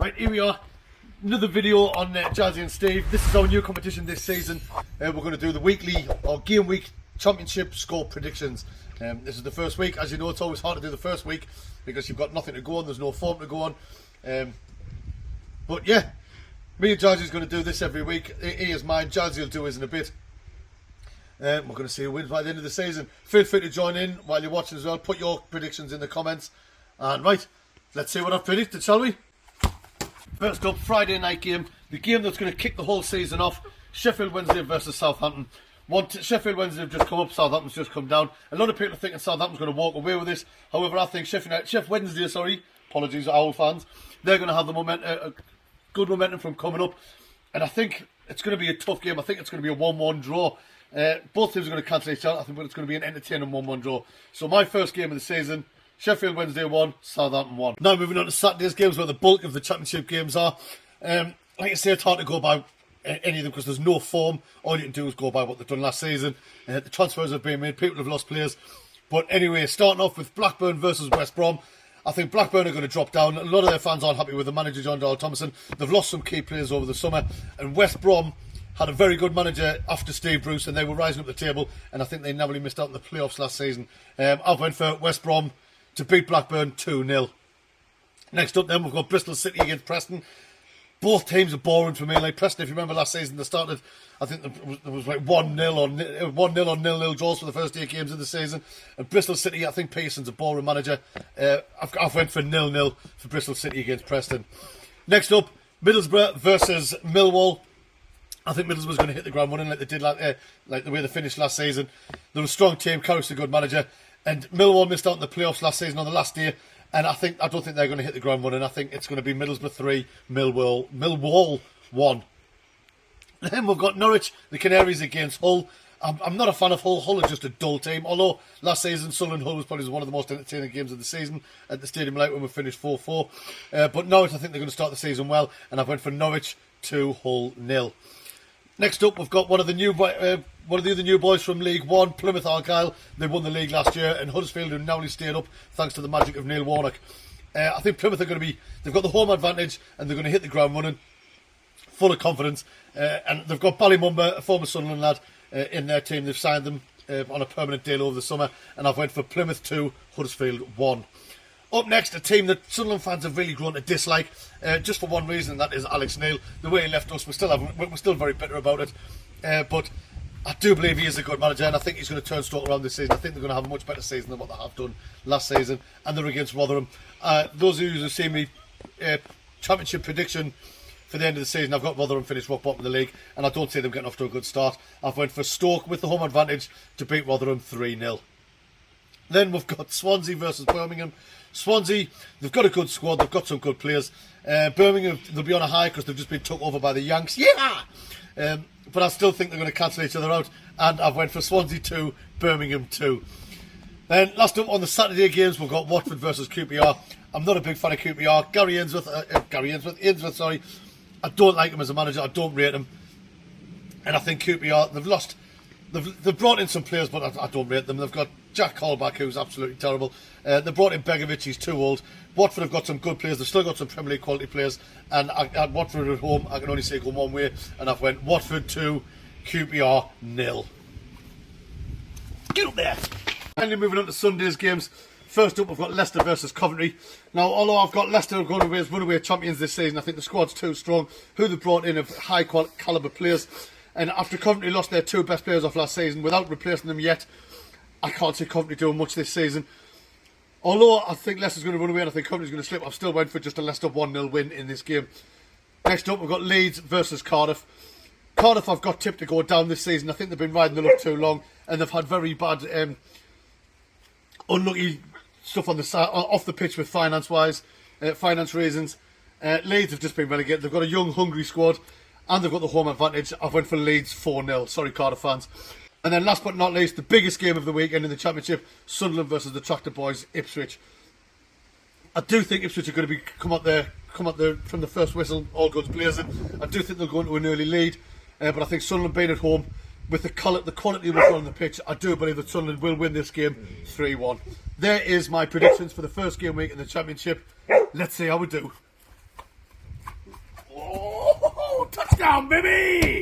Right, here we are. Another video on Jazzy and Steve. This is our new competition this season. We're going to do the weekly or game week championship score predictions. This is the first week. As you know, it's always hard to do the first week because you've got nothing to go on. There's no form to go on. But yeah, me and Jazzy's going to do this every week. He is mine. Jazzy will do his in a bit. We're going to see who wins by the end of the season. Feel free to join in while you're watching as well. Put your predictions in the comments. And right, let's see what I've predicted, shall we? First up, Friday night game. The game that's going to kick the whole season off. Sheffield Wednesday versus Southampton. Sheffield Wednesday have just come up, Southampton's just come down. A lot of people are thinking Southampton's going to walk away with this. However, I think Sheffield Wednesday, apologies, Owl fans, they're going to have the good momentum from coming up. And I think it's going to be a tough game. I think it's going to be a 1-1 draw. Both teams are going to cancel each other. I think it's going to be an entertaining 1-1 draw. So my first game of the season, Sheffield Wednesday 1, Southampton 1. Now moving on to Saturday's games where the bulk of the championship games are. Like I say, it's hard to go by any of them because there's no form. All you can do is go by what they've done last season. The transfers have been made, people have lost players. But anyway, starting off with Blackburn versus West Brom. I think Blackburn are going to drop down. A lot of their fans aren't happy with the manager, John Darrell Thomason. They've lost some key players over the summer. And West Brom had a very good manager after Steve Bruce and they were rising up the table. And I think they narrowly missed out in the playoffs last season. I went for West Brom to beat Blackburn 2-0. Next up then we've got Bristol City against Preston. Both teams are boring for me. Like Preston, if you remember last season, they started, I think there was like 1-0 or 0-0 draws for the first 8 games of the season. And Bristol City, I think Pearson's a boring manager. I've went for 0-0 for Bristol City against Preston. Next up, Middlesbrough versus Millwall. I think Middlesbrough's going to hit the ground running like they did like the way they finished last season. They're a strong team, Carrick's a good manager. And Millwall missed out in the playoffs last season on the last day. And I don't think they're going to hit the ground running. I think it's going to be Middlesbrough 3, Millwall 1. Then we've got Norwich, the Canaries against Hull. I'm not a fan of Hull. Hull are just a dull team. Although last season, Sunderland Hull was probably one of the most entertaining games of the season at the Stadium Light when we finished 4-4. But Norwich, I think they're going to start the season well. And I've went for Norwich 2, Hull 0. Next up, we've got one of the other new boys from League One, Plymouth Argyle. They won the league last year, and Huddersfield, who narrowly stayed up thanks to the magic of Neil Warnock. I think Plymouth are going to they've got the home advantage, and they're going to hit the ground running, full of confidence. And they've got Ballymumba, a former Sunderland lad, in their team. They've signed them on a permanent deal over the summer, and I've went for Plymouth 2, Huddersfield 1. Up next, a team that Sunderland fans have really grown to dislike, just for one reason, and that is Alex Neil. The way he left us, we're still very bitter about it. But I do believe he is a good manager, and I think he's going to turn Stoke around this season. I think they're going to have a much better season than what they have done last season, and they're against Rotherham. Those of you who have seen me championship prediction for the end of the season, I've got Rotherham finished rock bottom of the league, and I don't see them getting off to a good start. I've went for Stoke with the home advantage to beat Rotherham 3-0. Then we've got Swansea versus Birmingham. Swansea, they've got a good squad, they've got some good players. Birmingham, they'll be on a high because they've just been took over by the Yanks. Yeah! But I still think they're going to cancel each other out. And I've went for Swansea 2, Birmingham 2. Then last up on the Saturday games, we've got Watford versus QPR. I'm not a big fan of QPR. Ainsworth, I don't like him as a manager, I don't rate him. And I think QPR, they've brought in some players, but I don't rate them. They've got Jack Colback, who's absolutely terrible. They brought in Begovic, he's too old. Watford have got some good players. They've still got some Premier League quality players. And at Watford at home, I can only say go one way. And I've went Watford 2, QPR 0. Get up there. Finally moving on to Sunday's games. First up, we've got Leicester versus Coventry. Now, although I've got Leicester going away as runaway champions this season, I think the squad's too strong. Who they've brought in of high calibre players. And after Coventry lost their 2 best players off last season without replacing them yet, I can't see Coventry doing much this season. Although I think Leicester's going to run away and I think Coventry's going to slip, I've still went for just a Leicester 1-0 win in this game. Next up, we've got Leeds versus Cardiff. Cardiff I've got tipped to go down this season. I think they've been riding the luck too long and they've had very bad, unlucky stuff on the side, off the pitch with finance reasons. Leeds have just been relegated. They've got a young, hungry squad and they've got the home advantage. I've went for Leeds 4-0. Sorry, Cardiff fans. And then last but not least, the biggest game of the weekend in the Championship, Sunderland versus the Tractor Boys, Ipswich. I do think Ipswich are going to come out there from the first whistle, all guns blazing. I do think they'll go into an early lead, but I think Sunderland being at home, with the quality we've got on the pitch, I do believe that Sunderland will win this game 3-1. There is my predictions for the first game week in the Championship. Let's see how we do. baby!